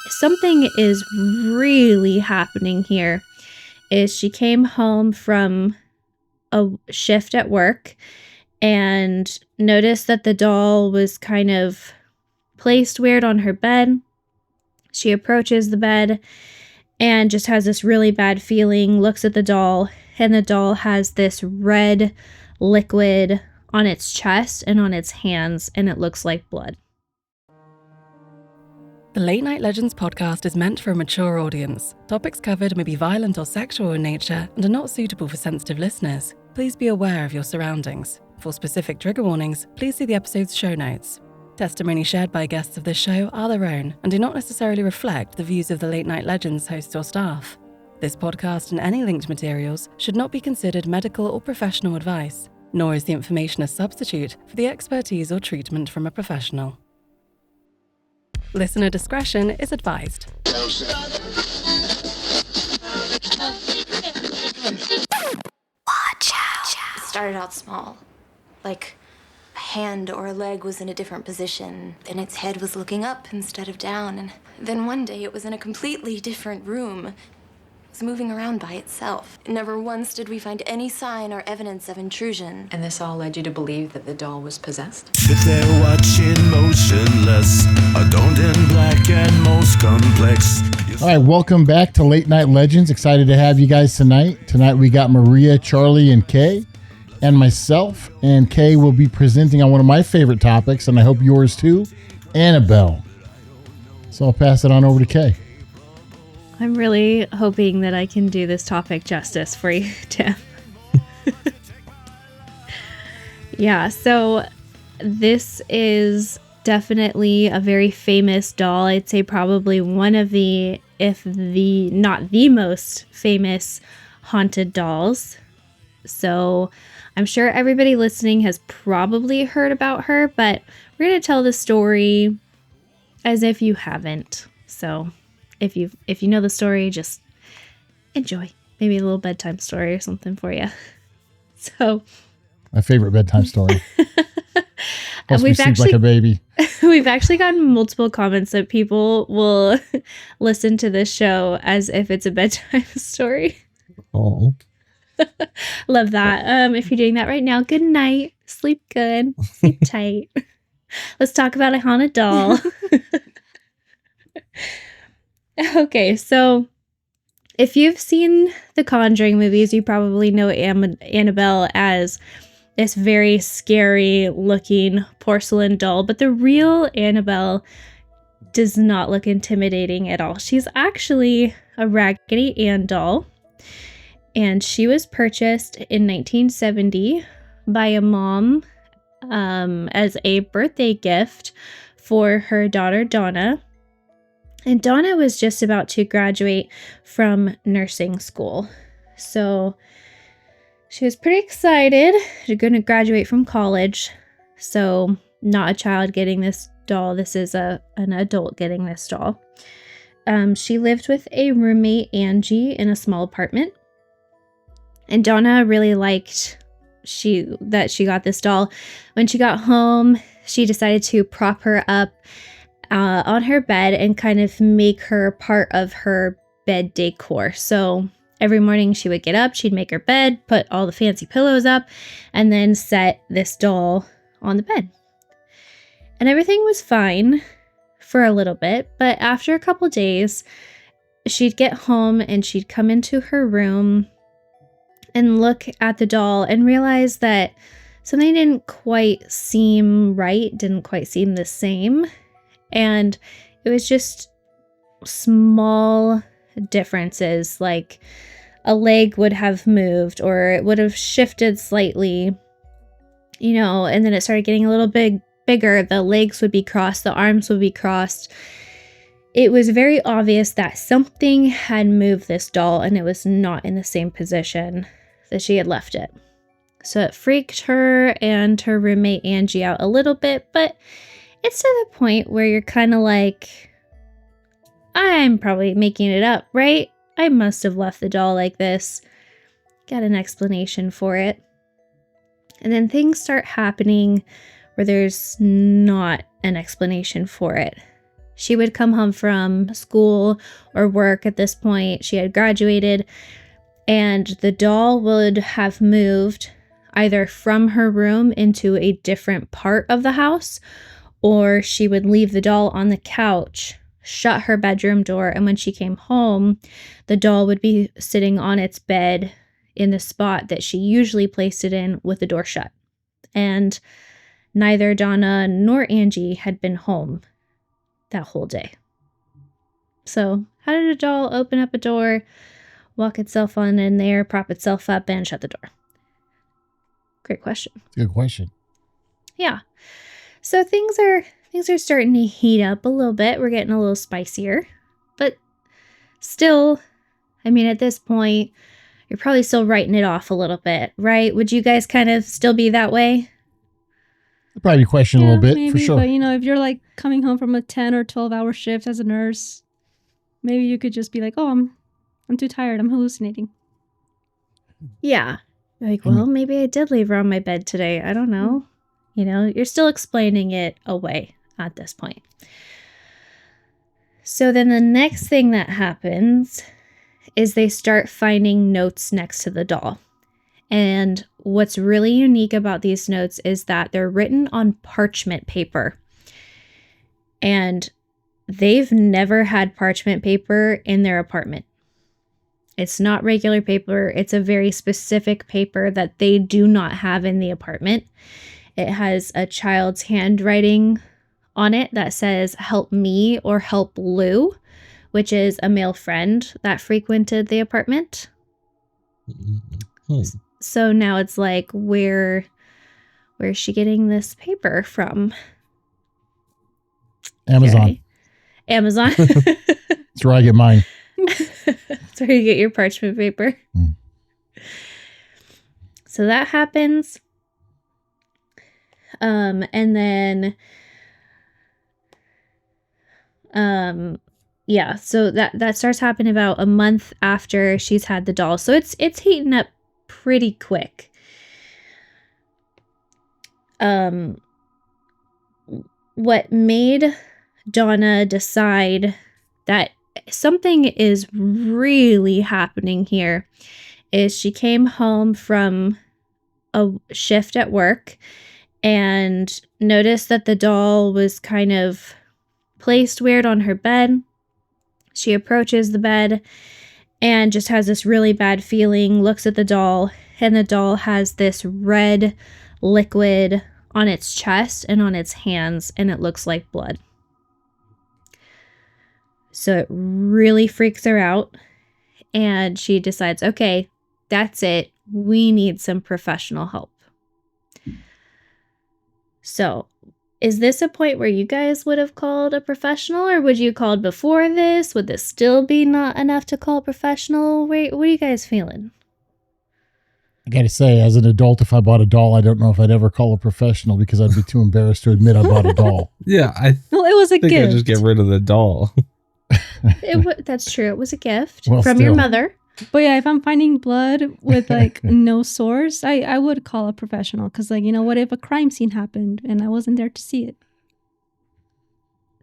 something is really happening here. Is she came home from a shift at work and noticed that the doll was kind of placed weird on her bed. She approaches the bed and just has this really bad feeling, looks at the doll, and the doll has this red liquid on its chest and on its hands, and it looks like blood. The Late Night Legends podcast is meant for a mature audience. Topics covered may be violent or sexual in nature and are not suitable for sensitive listeners. Please be aware of your surroundings. For specific trigger warnings, please see the episode's show notes. Testimony shared by guests of this show are their own and do not necessarily reflect the views of the Late Night Legends hosts or staff. This podcast and any linked materials should not be considered medical or professional advice, nor is the information a substitute for the expertise or treatment from a professional. Listener discretion is advised. Watch out. It started out small, like a hand or a leg was in a different position. Then its head was looking up instead of down. And then one day it was in a completely different room. It was moving around by itself. Never once did we find any sign or evidence of intrusion. And this all led you to believe that the doll was possessed? Sit there watching motionless, adorned in black and most complex. All right, welcome back to Late Night Legends. Excited to have you guys tonight. Tonight we got Maria, Charlie, and Kay, and myself. And Kay will be presenting on one of my favorite topics, and I hope yours too, Annabelle. So I'll pass it on over to Kay. I'm really hoping that I can do this topic justice for you, Tim. Yeah, so this is definitely a very famous doll. I'd say probably one of the, if the not the most famous haunted dolls. So I'm sure everybody listening has probably heard about her, but we're going to tell the story as if you haven't. So if you know the story, just enjoy. Maybe a little bedtime story or something for you. So my favorite bedtime story. And we've sleep like a baby. We've actually gotten multiple comments that people will listen to this show as if it's a bedtime story. Oh, love that. If you're doing that right now, good night. Sleep good. Sleep tight. Let's talk about a haunted doll. Okay, so if you've seen the Conjuring movies, you probably know Annabelle as this very scary looking porcelain doll, but the real Annabelle does not look intimidating at all. She's actually a Raggedy Ann doll, and she was purchased in 1970 by a mom as a birthday gift for her daughter Donna. And Donna was just about to graduate from nursing school. So she was pretty excited. She's going to graduate from college. So not a child getting this doll. This is an adult getting this doll. She lived with a roommate, Angie, in a small apartment. And Donna really liked that she got this doll. When she got home, she decided to prop her up on her bed and kind of make her part of her bed decor. So every morning she would get up, she'd make her bed, put all the fancy pillows up, and then set this doll on the bed. And everything was fine for a little bit, but after a couple days, she'd get home and she'd come into her room and look at the doll and realize that something didn't quite seem right, didn't quite seem the same. And it was just small differences, like a leg would have moved or it would have shifted slightly, and then it started getting a little bigger. The legs would be crossed, the arms would be crossed. It was very obvious that something had moved this doll and it was not in the same position that she had left it. So it freaked her and her roommate Angie out a little bit, but it's to the point where you're kind of like, I'm probably making it up, right? I must have left the doll like this. Got an explanation for it. And then things start happening where there's not an explanation for it. She would come home from school or work at this point. She had graduated, and the doll would have moved either from her room into a different part of the house, or she would leave the doll on the couch, shut her bedroom door, and when she came home, the doll would be sitting on its bed in the spot that she usually placed it in with the door shut. And neither Donna nor Angie had been home that whole day. So, how did a doll open up a door, walk itself on in there, prop itself up, and shut the door? Great question. Good question. Yeah. So things are starting to heat up a little bit. We're getting a little spicier. But still, I mean, at this point, you're probably still writing it off a little bit, right? Would you guys kind of still be that way? I'd probably question a little bit, maybe, for sure. But, if you're like coming home from a 10 or 12-hour shift as a nurse, maybe you could just be like, oh, I'm too tired. I'm hallucinating. Yeah. Like, well, maybe I did leave her on my bed today. I don't know. You're still explaining it away at this point. So then the next thing that happens is they start finding notes next to the doll. And what's really unique about these notes is that they're written on parchment paper. And they've never had parchment paper in their apartment. It's not regular paper. It's a very specific paper that they do not have in the apartment. It has a child's handwriting on it that says, "Help me" or "Help Lou," which is a male friend that frequented the apartment. So now it's like, where's she getting this paper from? Amazon. Okay. Amazon. That's where I get mine. That's where you get your parchment paper. So that happens. And then, yeah, so that starts happening about a month after she's had the doll. So it's heating up pretty quick. What made Donna decide that something is really happening here is she came home from a shift at work and noticed that the doll was kind of placed weird on her bed. She approaches the bed and just has this really bad feeling, looks at the doll, and the doll has this red liquid on its chest and on its hands, and it looks like blood. So it really freaks her out, and she decides, okay, that's it. We need some professional help. So, is this a point where you guys would have called a professional, or would you called before this? Would this still be not enough to call a professional? What are you guys feeling? I got to say, as an adult, if I bought a doll, I don't know if I'd ever call a professional because I'd be too embarrassed to admit I bought a doll. Yeah, Well, it was a think gift. I'd just get rid of the doll. That's true. It was a gift Well, from your still. mother. But yeah, if I'm finding blood with like no source, I would call a professional. Because what if a crime scene happened and I wasn't there to see it?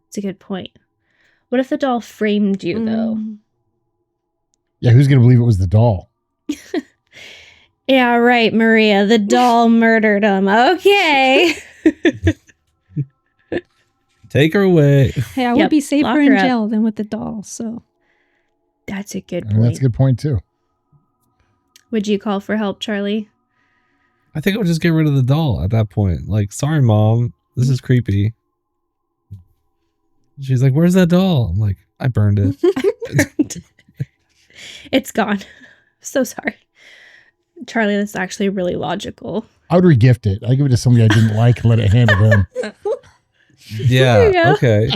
It's a good point. What if the doll framed you, though? Yeah, who's going to believe it was the doll? Yeah, right, Maria. The doll murdered him. Okay. Take her away. Hey, I Yep, would be lock safer her in up. jail than with the doll. So That's a good I mean, point. that's a good point, too. Would you call for help, Charlie? I think I would just get rid of the doll at that point. Like, sorry, Mom. This is creepy. She's like, where's that doll? I'm like, I burned it. It's gone. So sorry. Charlie, that's actually really logical. I would regift it. I'd give it to somebody I didn't like and let it handle them. Yeah, you go. okay.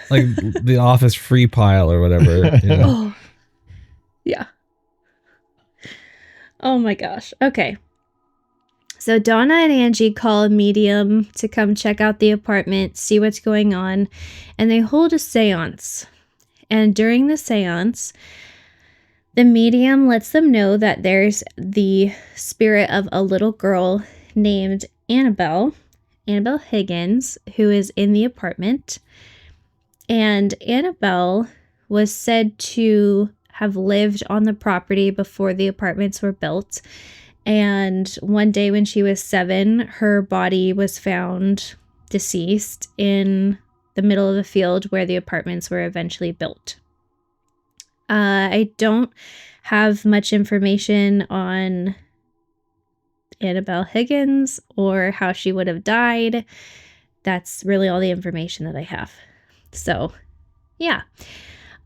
Like the office free pile or whatever. You know? Oh. Yeah. Oh my gosh. Okay. So Donna and Angie call a medium to come check out the apartment, see what's going on, and they hold a seance. And during the seance, the medium lets them know that there's the spirit of a little girl named Annabelle Higgins, who is in the apartment. And Annabelle was said to have lived on the property before the apartments were built. And one day when she was 7, her body was found deceased in the middle of the field where the apartments were eventually built. I don't have much information on Annabelle Higgins or how she would have died. That's really all the information that I have. So, yeah.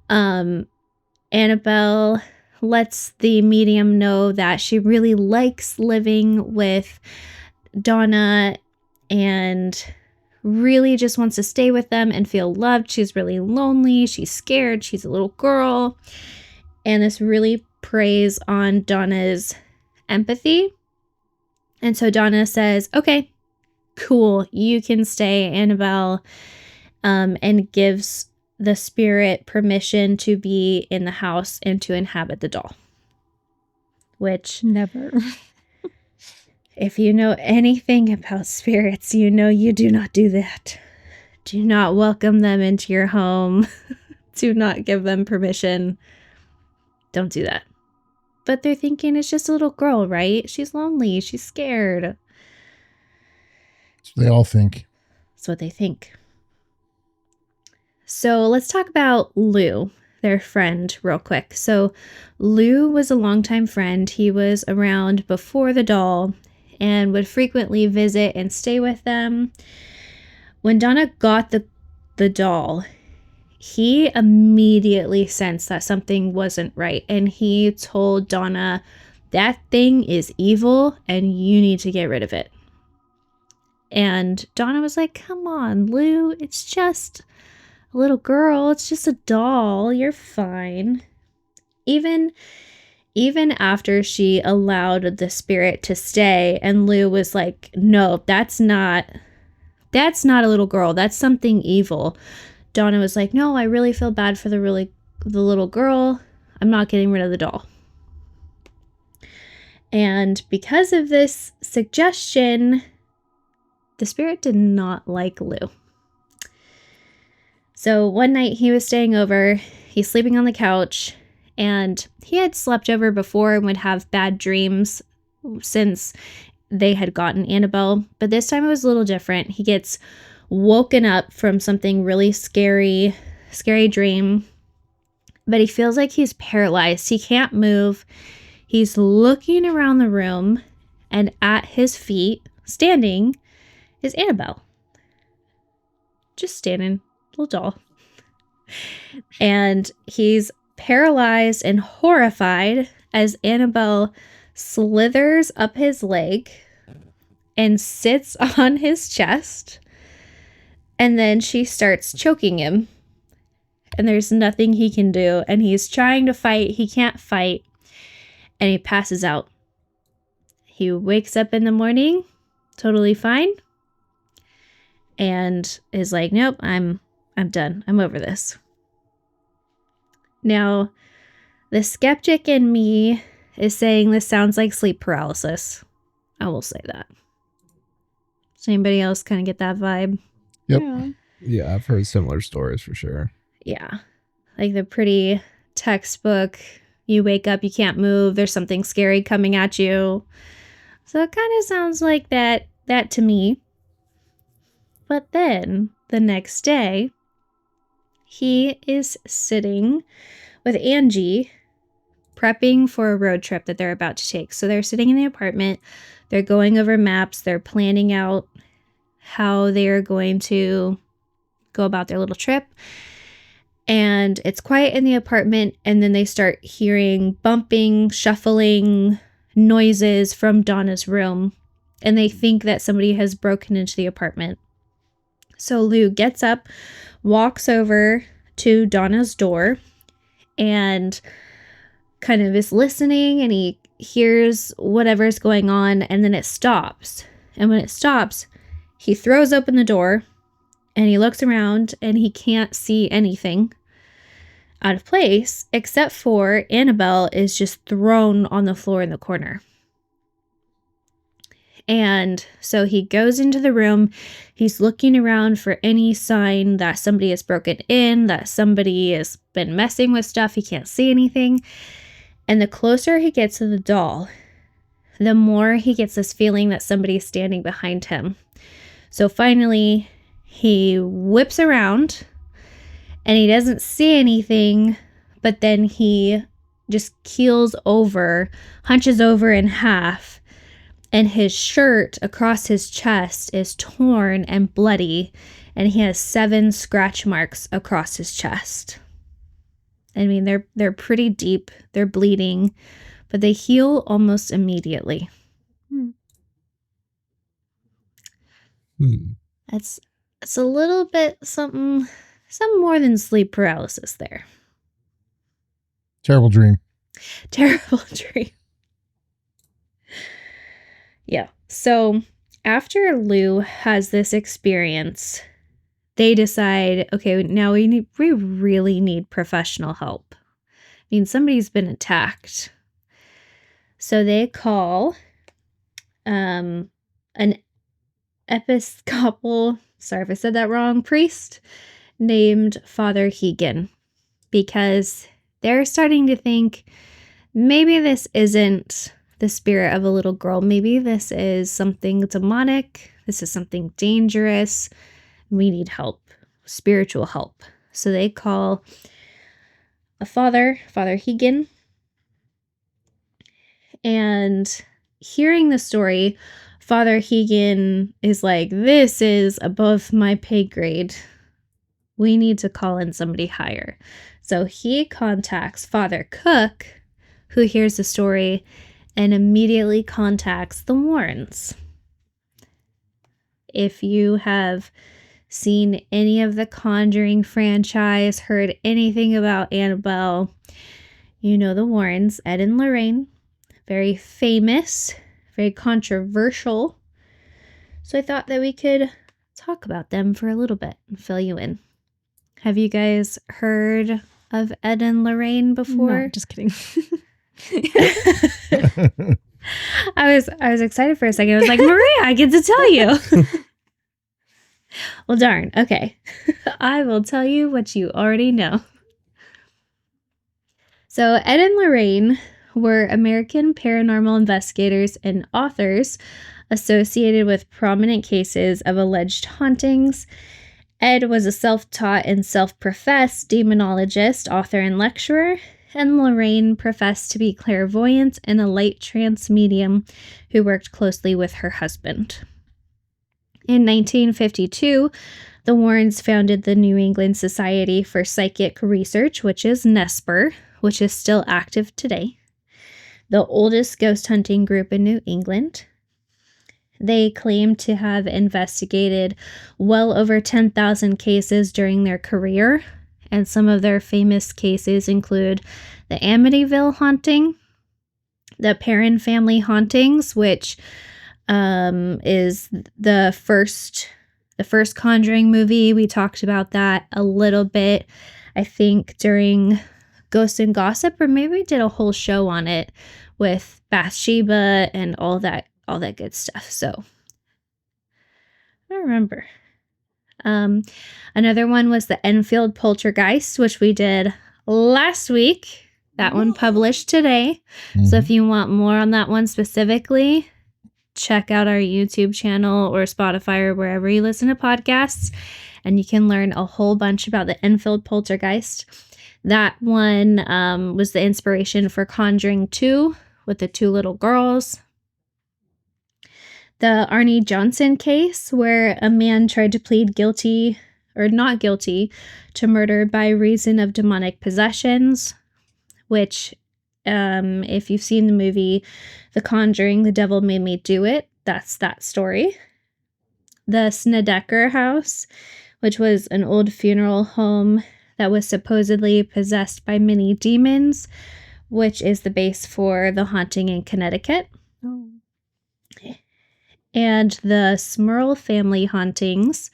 Annabelle lets the medium know that she really likes living with Donna and really just wants to stay with them and feel loved. She's really lonely. She's scared. She's a little girl. And this really preys on Donna's empathy. And so Donna says, okay, cool, you can stay, Annabelle, and gives the spirit permission to be in the house and to inhabit the doll. Which, Never. if you know anything about spirits, you know you do not do that. Do not welcome them into your home. Do not give them permission. Don't do that. But they're thinking it's just a little girl, right? She's lonely. She's scared. That's what they all think. That's what they think. So let's talk about Lou, their friend, real quick. So Lou was a longtime friend. He was around before the doll and would frequently visit and stay with them. When Donna got the doll, he immediately sensed that something wasn't right. And he told Donna, that thing is evil and you need to get rid of it. And Donna was like, come on, Lou, it's just a little girl. It's just a doll. You're fine. Even after she allowed the spirit to stay and Lou was like, no, that's not a little girl. That's something evil. Donna was like, no, I really feel bad for the little girl. I'm not getting rid of the doll. And because of this suggestion, the spirit did not like Lou. So one night he was staying over, he's sleeping on the couch, and he had slept over before and would have bad dreams since they had gotten Annabelle. But this time it was a little different. He gets woken up from something really scary dream, but he feels like he's paralyzed. He can't move. He's looking around the room, and at his feet, standing, is Annabelle. Just standing, little doll. And he's paralyzed and horrified as Annabelle slithers up his leg and sits on his chest. And then she starts choking him. And there's nothing he can do. And he's trying to fight. He can't fight. And he passes out. He wakes up in the morning, totally fine. And is like, nope, I'm done. I'm over this. Now, the skeptic in me is saying this sounds like sleep paralysis. I will say that. Does anybody else kind of get that vibe? Yep. Yeah, I've heard similar stories for sure. Yeah. Like the pretty textbook, you wake up, you can't move, there's something scary coming at you. So it kind of sounds like that to me. But then the next day, he is sitting with Angie prepping for a road trip that they're about to take. So they're sitting in the apartment, they're going over maps, they're planning out how they're going to go about their little trip. And it's quiet in the apartment, and then they start hearing bumping, shuffling noises from Donna's room, and they think that somebody has broken into the apartment. So Lou gets up, walks over to Donna's door, and kind of is listening, and he hears whatever's going on, and then it stops. And when it stops, he throws open the door, and he looks around, and he can't see anything out of place, except for Annabelle is just thrown on the floor in the corner. And so he goes into the room. He's looking around for any sign that somebody has broken in, that somebody has been messing with stuff. He can't see anything. And the closer he gets to the doll, the more he gets this feeling that somebody's standing behind him. So finally, he whips around and he doesn't see anything, but then he just keels over, hunches over in half, and his shirt across his chest is torn and bloody, and he has 7 scratch marks across his chest. I mean, they're pretty deep, they're bleeding, but they heal almost immediately. It's a little bit some more than sleep paralysis there. Terrible dream. Terrible dream. Yeah. So after Lou has this experience, they decide, okay, now we really need professional help. I mean, somebody's been attacked. So they call an Episcopal, sorry if I said that wrong, priest named Father Hegan, because they're starting to think maybe this isn't the spirit of a little girl. Maybe this is something demonic. This is something dangerous. We need help, spiritual help. So they call a Father Hegan. And hearing the story, Father Hegan is like, this is above my pay grade. We need to call in somebody higher. So he contacts Father Cook, who hears the story and immediately contacts the Warrens. If you have seen any of the Conjuring franchise, heard anything about Annabelle, you know the Warrens, Ed and Lorraine, very famous, very controversial. So I thought that we could talk about them for a little bit and fill you in. Have you guys heard of Ed and Lorraine before? No, just kidding. I was excited for a second. I was like, Maria, I get to tell you. Well, darn. Okay. I will tell you what you already know. So Ed and Lorraine were American paranormal investigators and authors associated with prominent cases of alleged hauntings. Ed was a self-taught and self-professed demonologist, author, and lecturer, and Lorraine professed to be clairvoyant and a light trance medium who worked closely with her husband. In 1952, the Warrens founded the New England Society for Psychic Research, which is NESPR, which is still active today, the oldest ghost hunting group in New England. They claim to have investigated well over 10,000 cases during their career, and some of their famous cases include the Amityville haunting, the Perron family hauntings, which is the first Conjuring movie. We talked about that a little bit, I think, during Ghosts and Gossip, or maybe we did a whole show on it with Bathsheba and all that good stuff. So I don't remember. Another one was the Enfield Poltergeist, which we did last week. That one published today. Mm-hmm. So if you want more on that one specifically, check out our YouTube channel or Spotify or wherever you listen to podcasts, and you can learn a whole bunch about the Enfield Poltergeist. That one was the inspiration for Conjuring 2 with the 2 little girls. The Arnie Johnson case, where a man tried to plead guilty or not guilty to murder by reason of demonic possessions, which if you've seen the movie The Conjuring, The Devil Made Me Do It, that's that story. The Snedeker house, which was an old funeral home that was supposedly possessed by many demons, which is the base for the haunting in Connecticut. Oh. And the Smurl family hauntings,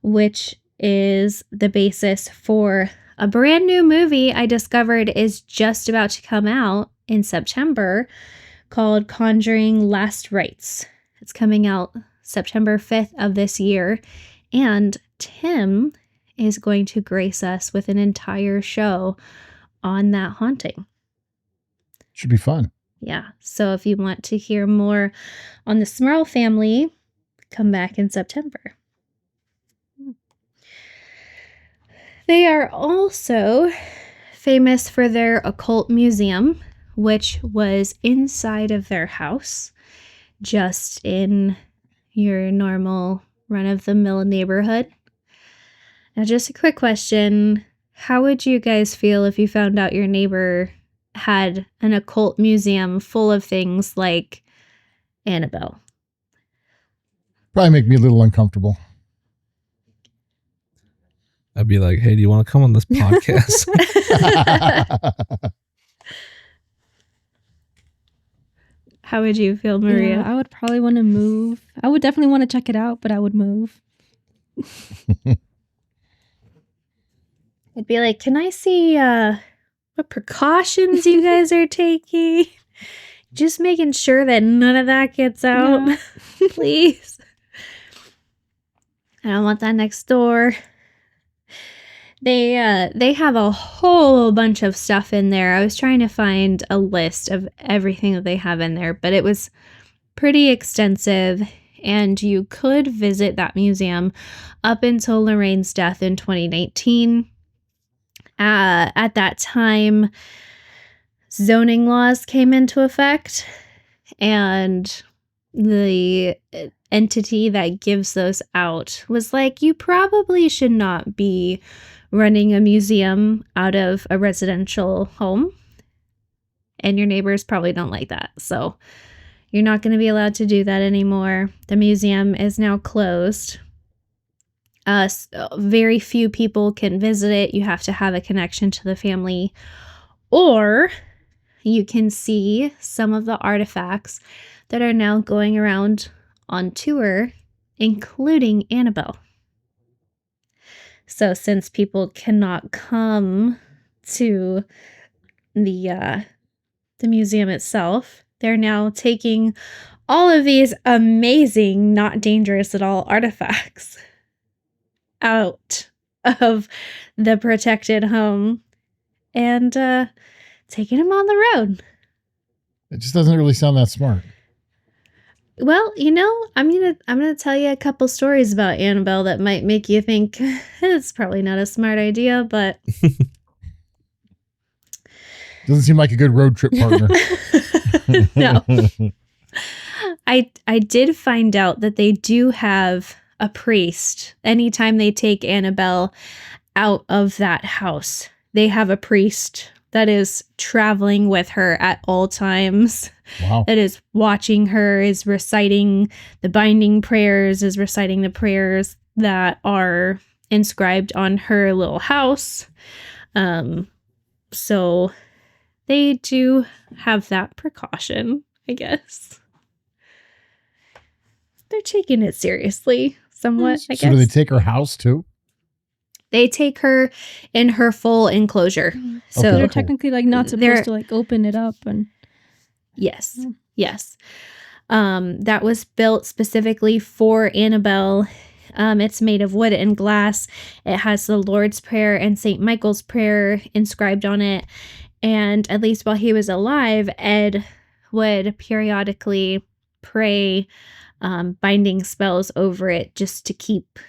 which is the basis for a brand new movie I discovered is just about to come out in September called Conjuring Last Rites. It's coming out September 5th of this year. And Tim is going to grace us with an entire show on that haunting. Should be fun. Yeah. So if you want to hear more on the Smurl family, come back in September. They are also famous for their Occult Museum, which was inside of their house, just in your normal run-of-the-mill neighborhood. Now, just a quick question. How would you guys feel if you found out your neighbor had an occult museum full of things like Annabelle? Probably make me a little uncomfortable. I'd be like, hey, do you want to come on this podcast? How would you feel, Maria? Yeah, I would probably want to move. I would definitely want to check it out, but I would move. I'd be like, can I see what precautions you guys are taking? Just making sure that none of that gets out, Yeah. please. I don't want that next door. They have a whole bunch of stuff in there. I was trying to find a list of everything that they have in there, but it was pretty extensive, and you could visit that museum up until Lorraine's death in 2019. At that time, zoning laws came into effect, and the entity that gives those out was like, you probably should not be running a museum out of a residential home, and your neighbors probably don't like that. So you're not going to be allowed to do that anymore. The museum is now closed. Very few people can visit it. You have to have a connection to the family, or you can see some of the artifacts that are now going around on tour, including Annabelle. So since people cannot come to the museum itself, they're now taking all of these amazing, not dangerous at all artifacts out of the protected home and taking them on the road. It just doesn't really sound that smart. Well, I'm gonna tell you a couple stories about Annabelle that might make you think it's probably not a smart idea, but Doesn't seem like a good road trip partner. no. I did find out that they do have a priest. Anytime they take Annabelle out of that house, they have a priest that is traveling with her at all times. Wow. That is watching her, is reciting the binding prayers, is reciting the prayers that are inscribed on her little house. So they do have that precaution, I guess. They're taking it seriously, somewhat, I guess. So do they take her house too? They take her in her full enclosure. So Okay, They're cool. technically like not They're- supposed to like open it up and yes, yes. That was built specifically for Annabelle. It's made of wood and glass. It has the Lord's Prayer and St. Michael's Prayer inscribed on it. And at least while he was alive, Ed would periodically pray binding spells over it just to keep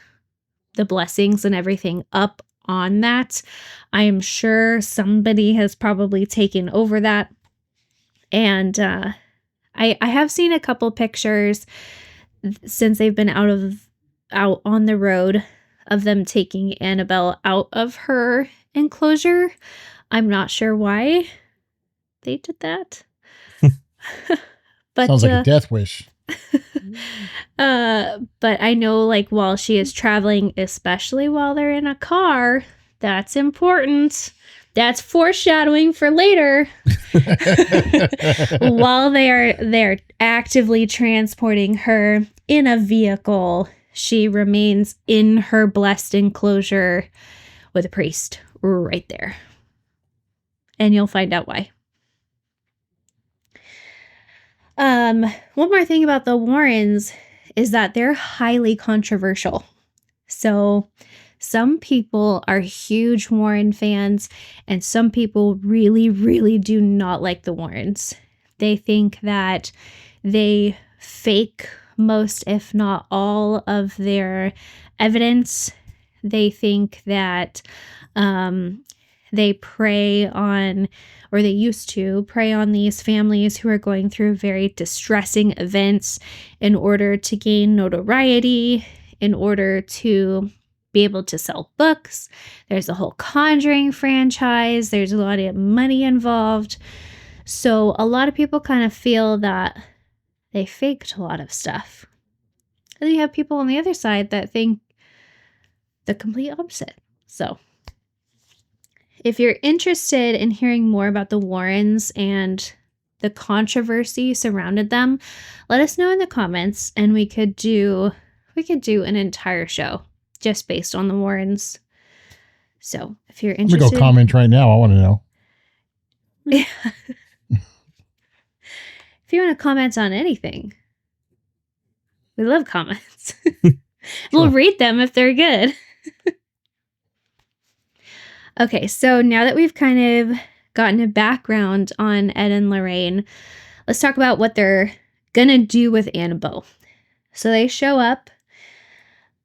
the blessings and everything up on that. I am sure somebody has probably taken over that. And I have seen a couple pictures since they've been out on the road of them taking Annabelle out of her enclosure. I'm not sure why they did that. But Sounds like a death wish. but I know, like, while she is traveling, especially while they're in a car, that's important. That's foreshadowing for later. While they're actively transporting her in a vehicle, she remains in her blessed enclosure with a priest right there. And you'll find out why. One more thing about the Warrens is that they're highly controversial. So some people are huge Warren fans, and some people really, really do not like the Warrens. They think that they fake most, if not all, of their evidence. They think that they prey on, or they used to prey on, these families who are going through very distressing events in order to gain notoriety, in order to be able to sell books. There's a whole Conjuring franchise. There's a lot of money involved. So a lot of people kind of feel that they faked a lot of stuff. And then you have people on the other side that think the complete opposite. So if you're interested in hearing more about the Warrens and the controversy surrounded them, let us know in the comments, and we could do an entire show just based on the Warrens. So if you're I'm interested, gonna go comment right now. I want to know. if you want to comment on anything, we love comments. We'll read them if they're good. Okay, so now that we've kind of gotten a background on Ed and Lorraine, let's talk about what they're gonna do with Annabelle. So they show up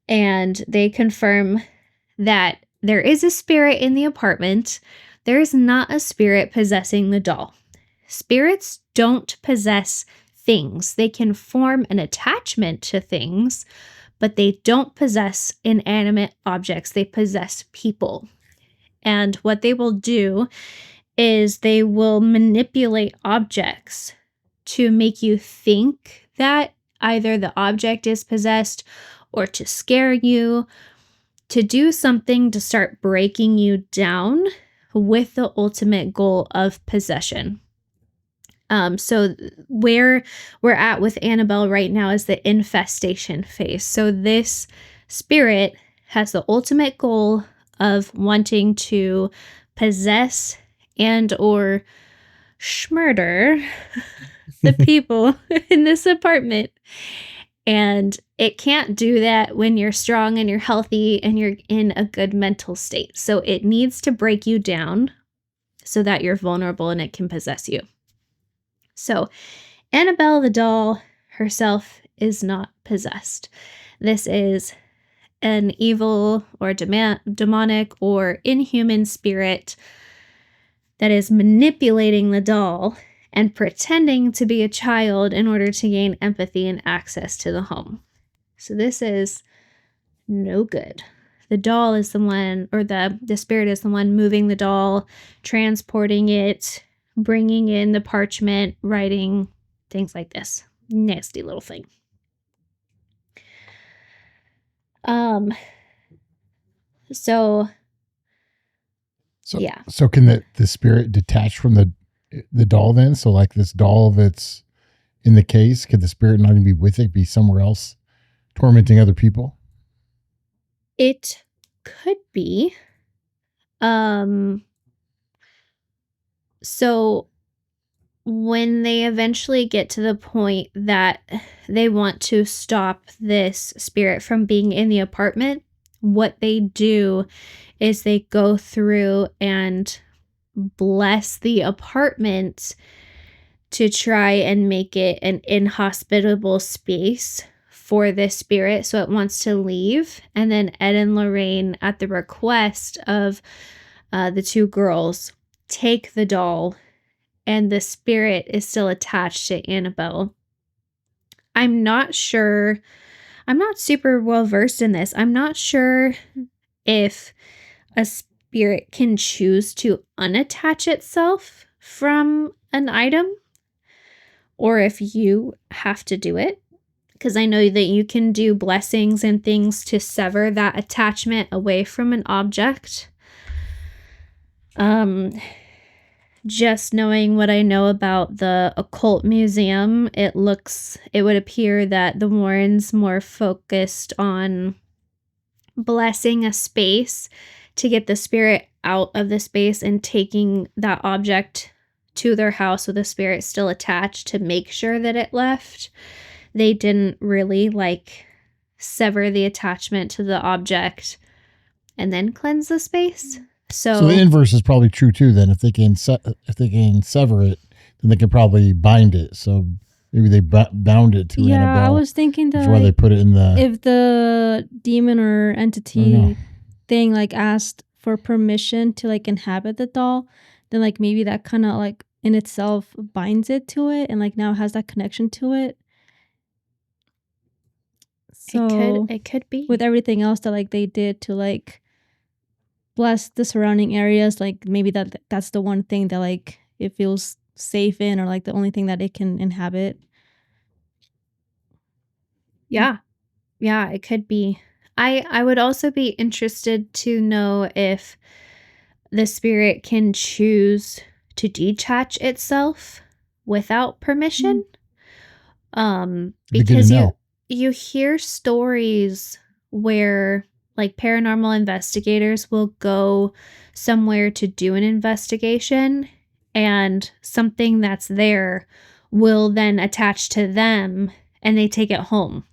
and they confirm that there is a spirit in the apartment. There is not a spirit possessing the doll. Spirits don't possess things. They can form an attachment to things, but they don't possess inanimate objects. They possess people. And what they will do is they will manipulate objects to make you think that either the object is possessed, or to scare you, to do something to start breaking you down with the ultimate goal of possession. So where we're at with Annabelle right now is the infestation phase. So this spirit has the ultimate goal of wanting to possess and or schmurder the people in this apartment. And it can't do that when you're strong and you're healthy and you're in a good mental state. So it needs to break you down so that you're vulnerable and it can possess you. So Annabelle the doll herself is not possessed. This is an evil or demonic or inhuman spirit that is manipulating the doll and pretending to be a child in order to gain empathy and access to the home. So this is no good. The doll is the one, or the spirit is the one moving the doll, transporting it, bringing in the parchment, writing, things like this. Nasty little thing. So yeah. So can the spirit detach from the doll then? So like this doll that's in the case, could the spirit not even be with it, be somewhere else tormenting other people? It could be. So when they eventually get to the point that they want to stop this spirit from being in the apartment, what they do is they go through and bless the apartment to try and make it an inhospitable space for this spirit, so it wants to leave. And then Ed and Lorraine, at the request of the two girls, take the doll, and the spirit is still attached to Annabelle. I'm not sure. I'm not super well versed in this. I'm not sure if a spirit can choose to unattach itself from an item, or if you have to do it. Because I know that you can do blessings and things to sever that attachment away from an object. Just knowing what I know about the Occult Museum, it would appear that the Warrens more focused on blessing a space to get the spirit out of the space and taking that object to their house with a spirit still attached to make sure that it left. They didn't really like sever the attachment to the object and then cleanse the space. So the inverse is probably true too. Then, if they can sever it, then they can probably bind it. So maybe they bound it to Yeah, Annabelle. I was thinking that That's why they put it in the. if the demon or entity thing like asked for permission to like inhabit the doll, then like maybe that kind of like in itself binds it to it and like now has that connection to it. So it could be with everything else that like they did to like bless the surrounding areas, like maybe that's the one thing that like it feels safe in, or like the only thing that it can inhabit. Yeah, it could be. I would also be interested to know if the spirit can choose to detach itself without permission. Because you hear stories where like paranormal investigators will go somewhere to do an investigation and something that's there will then attach to them and they take it home.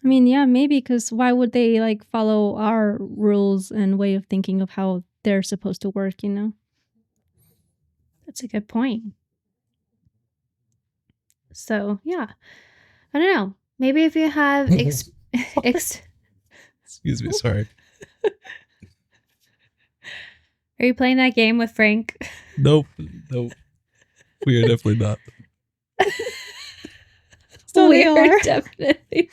I mean, yeah, maybe, because why would they like follow our rules and way of thinking of how they're supposed to work, you know? That's a good point. So, yeah. I don't know. Maybe if you have Excuse me, sorry. Are you playing that game with Frank? Nope. We are definitely not. So we are. Definitely.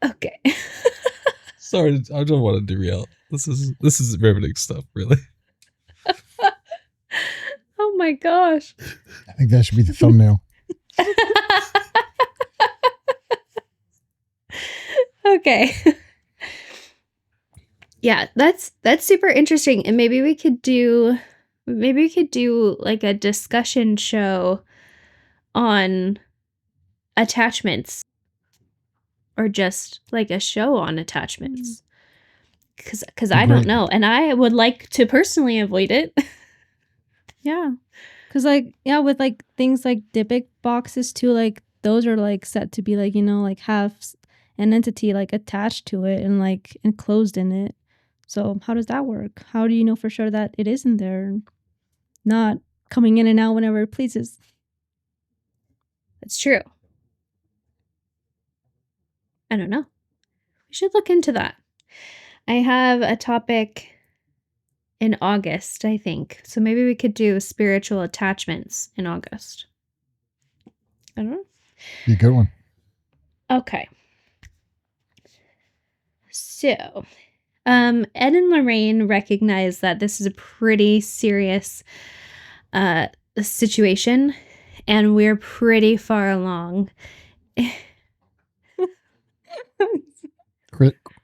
Okay. Sorry, I don't want to derail. This is riveting stuff, really. Oh my gosh. I think that should be the thumbnail. Okay. Yeah, that's super interesting, and maybe we could do like a discussion show on attachments, or just like a show on attachments, because I don't know, and I would like to personally avoid it. Yeah, because like, yeah, with like things like Dybbuk boxes too, like those are like set to be like, you know, like have an entity like attached to it and like enclosed in it. So how does that work? How do you know for sure that it isn't there, not coming in and out whenever it pleases? That's true. I don't know. We should look into that. I have a topic in August, I think. So maybe we could do spiritual attachments in August. I don't know. Be a good one. Okay. So, Ed and Lorraine recognize that this is a pretty serious situation, and we're pretty far along.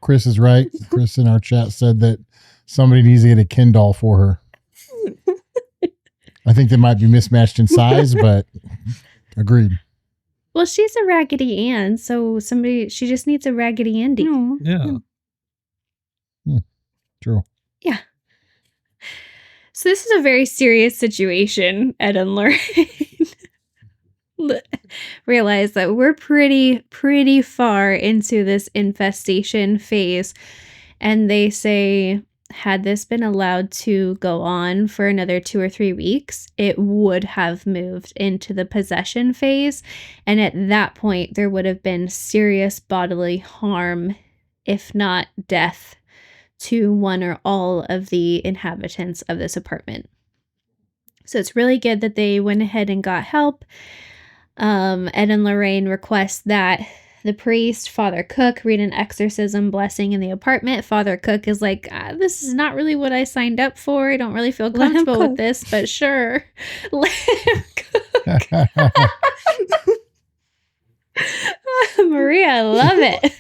Chris is right. Chris in our chat said that somebody needs to get a Ken doll for her. I think they might be mismatched in size, but agreed. Well, she's a Raggedy Ann, so she just needs a Raggedy Andy. No. Yeah. True. Yeah. So this is a very serious situation, Ed and Lorraine. Realize that we're pretty far into this infestation phase, and they say had this been allowed to go on for another 2 or 3 weeks, it would have moved into the possession phase, and at that point there would have been serious bodily harm, if not death, to one or all of the inhabitants of this apartment. So it's really good that they went ahead and got help. Ed and Lorraine request that the priest, Father Cook, read an exorcism blessing in the apartment. Father Cook is like, this is not really what I signed up for. I don't really feel comfortable with this, but sure. Let him cook. Maria, I love it.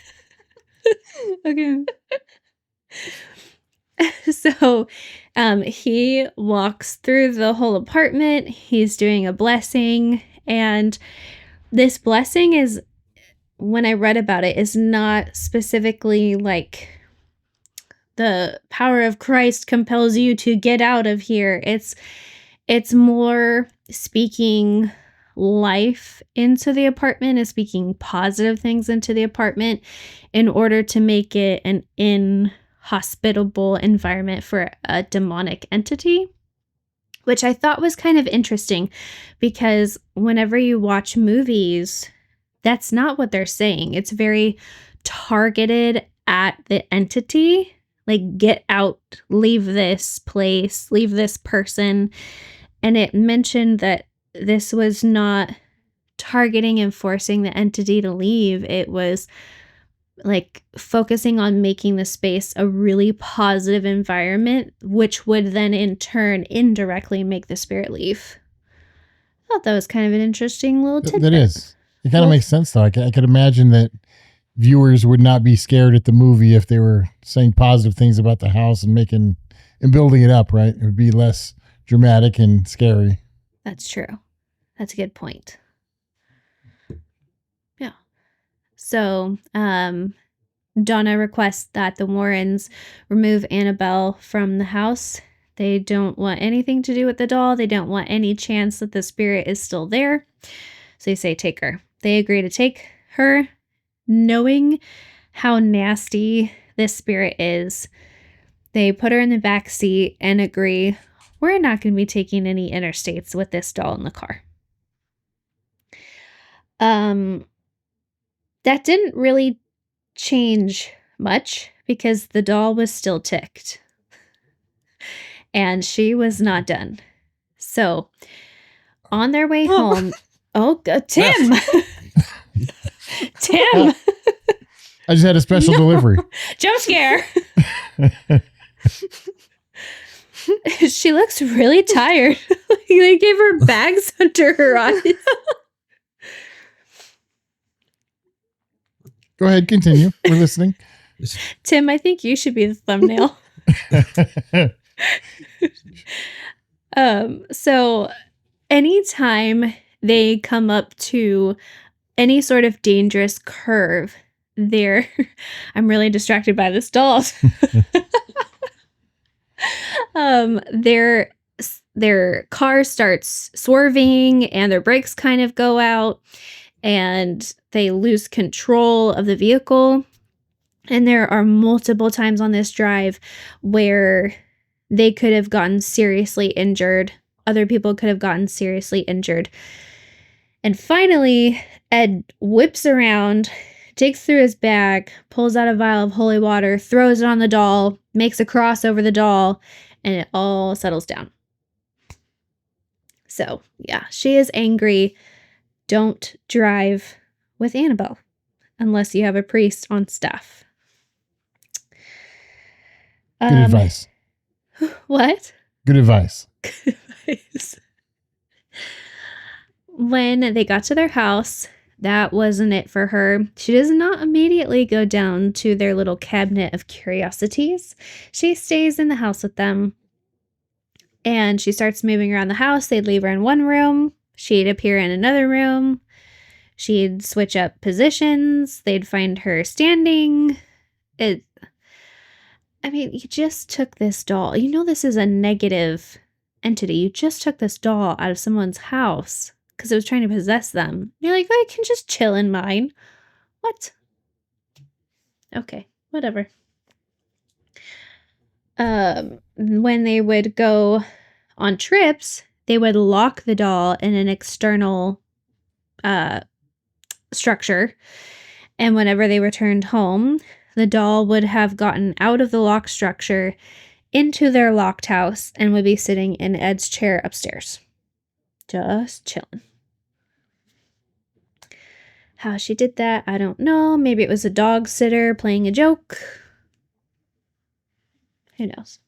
Okay. So he walks through the whole apartment. He's doing a blessing, and this blessing is, when I read about it, is not specifically like the power of Christ compels you to get out of here. It's more speaking life into the apartment and speaking positive things into the apartment in order to make it an inhospitable environment for a demonic entity, which I thought was kind of interesting because whenever you watch movies, that's not what they're saying. It's very targeted at the entity, like get out, leave this place, leave this person. And it mentioned that this was not targeting and forcing the entity to leave. It was like focusing on making the space a really positive environment, which would then in turn indirectly make the spirit leave. I thought that was kind of an interesting little tidbit. That is. It kind of makes sense, though. I could imagine that viewers would not be scared at the movie if they were saying positive things about the house and building it up, right? It would be less dramatic and scary. That's true. That's a good point. Yeah. So, Donna requests that the Warrens remove Annabelle from the house. They don't want anything to do with the doll. They don't want any chance that the spirit is still there. So they say, take her. They agree to take her, knowing how nasty this spirit is. They put her in the back seat and agree, we're not going to be taking any interstates with this doll in the car. That didn't really change much because the doll was still ticked. And she was not done. So, on their way home... Oh, Tim! Tim! I just had a special delivery. Jump scare! She looks really tired. They gave her bags under her eyes. Go ahead, continue. We're listening. Tim, I think you should be the thumbnail. So anytime they come up to any sort of dangerous curve, I'm really distracted by this doll. Their car starts swerving and their brakes kind of go out and they lose control of the vehicle. And there are multiple times on this drive where they could have gotten seriously injured. Other people could have gotten seriously injured. And finally, Ed whips around, digs through his bag, pulls out a vial of holy water, throws it on the doll, makes a cross over the doll, and it all settles down. So, yeah, she is angry. Don't drive with Annabelle unless you have a priest on staff. Good advice. What? Good advice. Good advice. When they got to their house, that wasn't it for her. She does not immediately go down to their little cabinet of curiosities. She stays in the house with them. And she starts moving around the house. They'd leave her in one room. She'd appear in another room. She'd switch up positions. They'd find her standing. You just took this doll. You know this is a negative entity. You just took this doll out of someone's house because it was trying to possess them. You're like, I can just chill in mine. What? Okay, whatever. When they would go on trips, they would lock the doll in an external structure. And whenever they returned home, the doll would have gotten out of the locked structure into their locked house and would be sitting in Ed's chair upstairs. Just chilling. How she did that, I don't know. Maybe it was a dog sitter playing a joke. Who knows?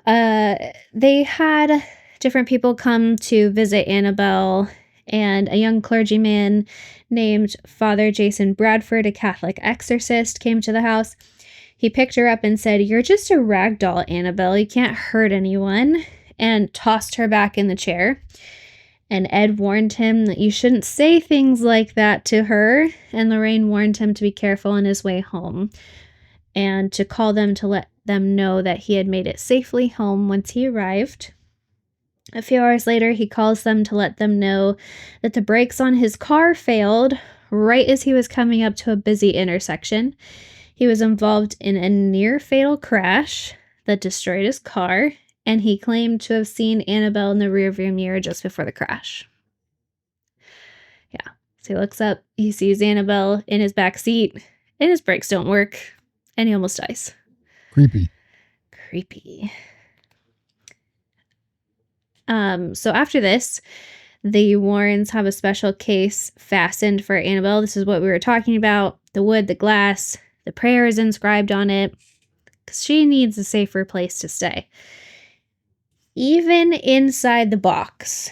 They had different people come to visit Annabelle, and a young clergyman named Father Jason Bradford, a Catholic exorcist, came to the house. He picked her up and said, "You're just a rag doll, Annabelle. You can't hurt anyone," and tossed her back in the chair. And Ed warned him that you shouldn't say things like that to her, and Lorraine warned him to be careful on his way home. and to call them to let them know that he had made it safely home once he arrived. A few hours later, he calls them to let them know that the brakes on his car failed right as he was coming up to a busy intersection. He was involved in a near-fatal crash that destroyed his car, and he claimed to have seen Annabelle in the rearview mirror just before the crash. Yeah, so he looks up, he sees Annabelle in his back seat, and his brakes don't work, and he almost dies. Creepy. So after this, the Warrens have a special case fastened for Annabelle. This is what we were talking about. The wood, the glass, the prayer is inscribed on it, because she needs a safer place to stay. Even inside the box,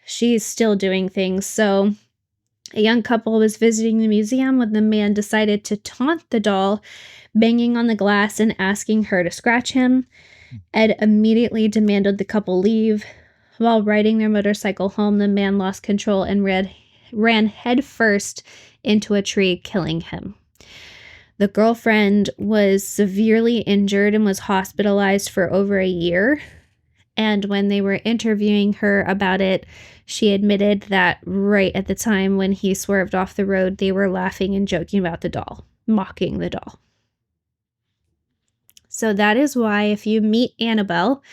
she's still doing things. So a young couple was visiting the museum when the man decided to taunt the doll, banging on the glass and asking her to scratch him. Ed immediately demanded the couple leave. While riding their motorcycle home, the man lost control and ran headfirst into a tree, killing him. The girlfriend was severely injured and was hospitalized for over a year. And when they were interviewing her about it, she admitted that right at the time when he swerved off the road, they were laughing and joking about the doll, mocking the doll. So that is why if you meet Annabelle,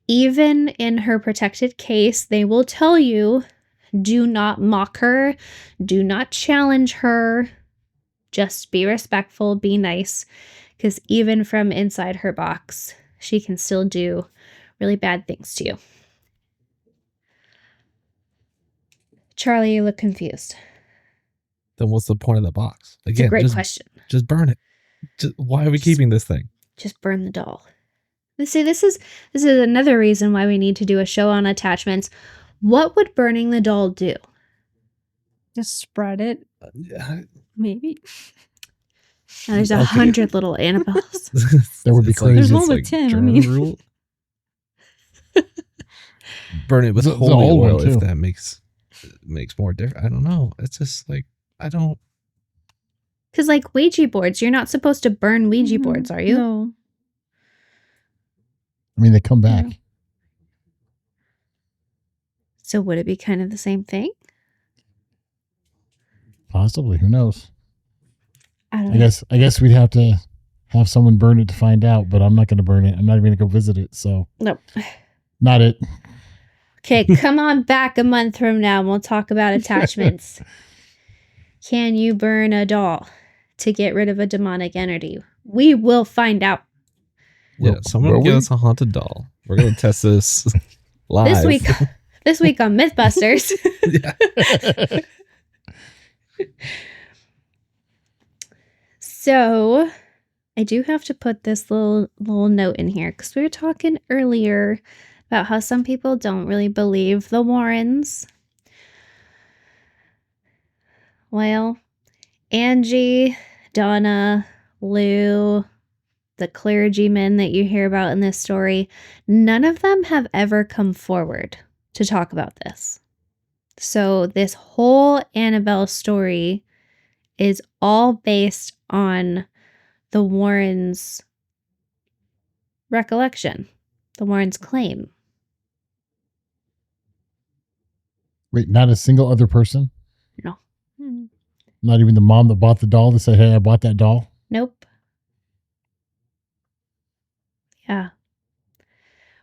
even in her protected case, they will tell you, do not mock her, do not challenge her, just be respectful, be nice, because even from inside her box, she can still do really bad things to you. Charlie, you look confused. Then what's the point of the box? It's a great question. Just burn it. Why are we keeping this thing? Just burn the doll. See, this is another reason why we need to do a show on attachments. What would burning the doll do? Just spread it. Maybe. Now, there's 100 little Annabelles. That would be crazy. There's one with Tim. I mean, rule. Burn it with The holy old one, oil if too. that makes more difference. I don't know. It's just like I don't. Because like Ouija boards, you're not supposed to burn Ouija boards, are you? No. I mean, they come back. Yeah. So would it be kind of the same thing? Possibly. Who knows? I don't know. I guess we'd have to have someone burn it to find out, but I'm not going to burn it. I'm not even going to go visit it. So Nope. not it. Okay, come on back a month from now and we'll talk about attachments. Can you burn a doll to get rid of a demonic entity? We will find out. Yeah, someone will give we? us a haunted doll. We're gonna test this live This week on Mythbusters. Yeah. So I do have to put this little note in here because we were talking earlier about how some people don't really believe the Warrens. Well, Angie, Donna, Lou, the clergymen that you hear about in this story, none of them have ever come forward to talk about this. So this whole Annabelle story is all based on the Warrens' recollection, the Warrens' claim. Wait, not a single other person? No. Not even the mom that bought the doll that said, hey, I bought that doll? Nope. Yeah.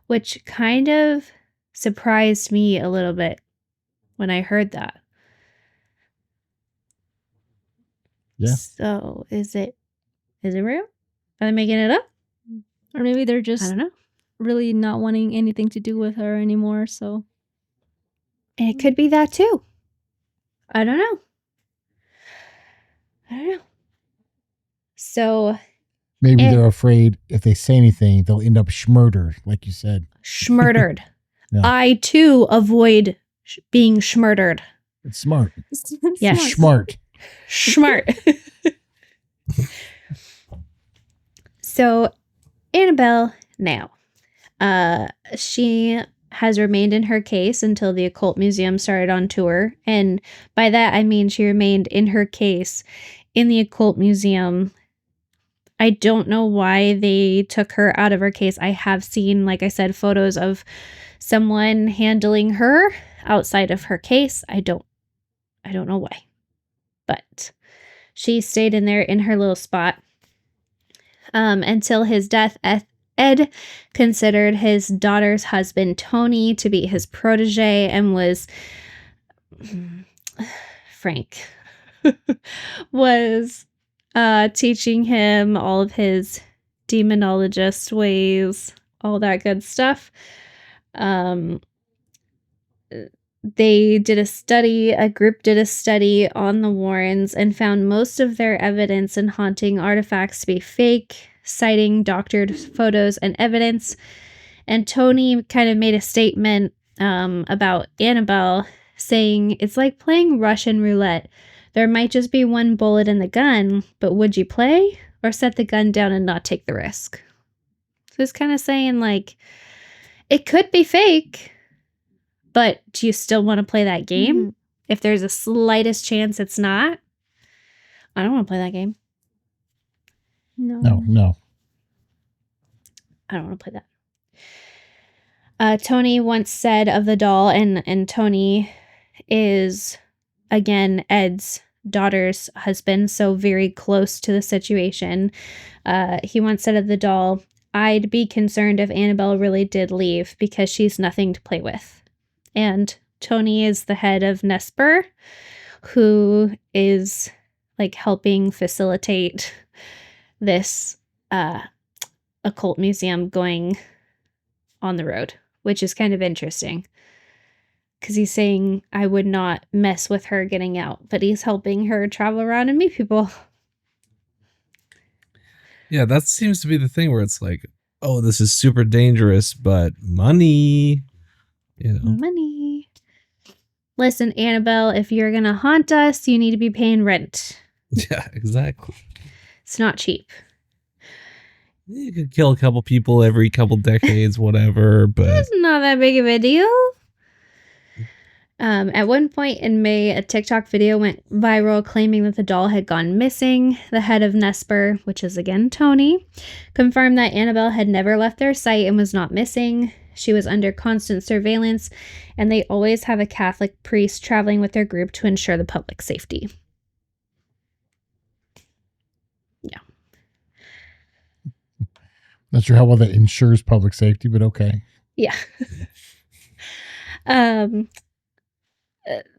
Which kind of surprised me a little bit when I heard that. Yeah. So is it real? Are they making it up? Or maybe they're I just don't know. really not wanting anything to do with her anymore. So And it could be that too. I don't know. So Maybe they're afraid if they say anything, they'll end up schmurdered, like you said. schmurdered. Yeah. I too avoid being schmurdered. It's smart. Yeah. Smart. Smart. So Annabelle now, she has remained in her case until the Occult Museum started on tour. And by that, I mean she remained in her case in the Occult Museum I don't know why they took her out of her case. I have seen, like I said, photos of someone handling her outside of her case. I don't know why. But she stayed in there in her little spot until his death. Ed considered his daughter's husband, Tony, to be his protege and was Frank was teaching him all of his demonologist ways, all that good stuff. A group did a study on the Warrens and found most of their evidence and haunting artifacts to be fake, citing doctored photos and evidence. And Tony kind of made a statement about Annabelle, saying, "It's like playing Russian roulette. There might just be one bullet in the gun, but would you play or set the gun down and not take the risk?" So it's kind of saying, like, it could be fake, but do you still want to play that game? Mm-hmm. If there's the slightest chance it's not, I don't want to play that game. No. I don't want to play that. Tony once said of the doll, and Tony is, again, Ed's daughter's husband, so very close to the situation. He once said of the doll, "I'd be concerned if Annabelle really did leave because she's nothing to play with." And Tony is the head of Nesper, who is like helping facilitate this occult museum going on the road, which is kind of interesting. Because he's saying, I would not mess with her getting out, but he's helping her travel around and meet people. Yeah, that seems to be the thing where it's like, oh, this is super dangerous, but money, you know. Money. Listen, Annabelle, if you're going to haunt us, you need to be paying rent. Yeah, exactly. It's not cheap. You could kill a couple people every couple decades, whatever, but it's not that big of a deal. At one point in May, a TikTok video went viral claiming that the doll had gone missing. The head of Nesper, which is again Tony, confirmed that Annabelle had never left their site and was not missing. She was under constant surveillance, and they always have a Catholic priest traveling with their group to ensure the public safety. Yeah. Not sure how well that ensures public safety, but okay. Yeah.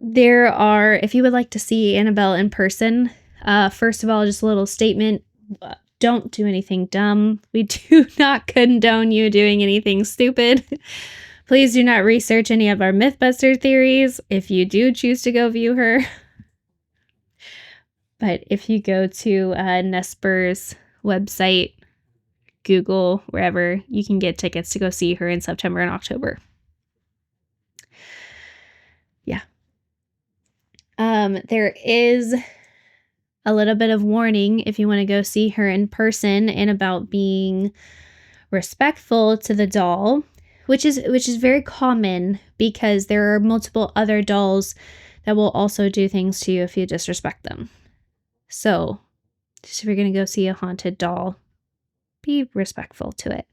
There are, if you would like to see Annabelle in person, first of all, just a little statement. Don't do anything dumb. We do not condone you doing anything stupid. Please do not research any of our Mythbuster theories if you do choose to go view her. But if you go to Nesper's website, Google, wherever, you can get tickets to go see her in September and October. Yeah. There is a little bit of warning if you want to go see her in person, and about being respectful to the doll, which is very common because there are multiple other dolls that will also do things to you if you disrespect them. So, just if you're going to go see a haunted doll, be respectful to it.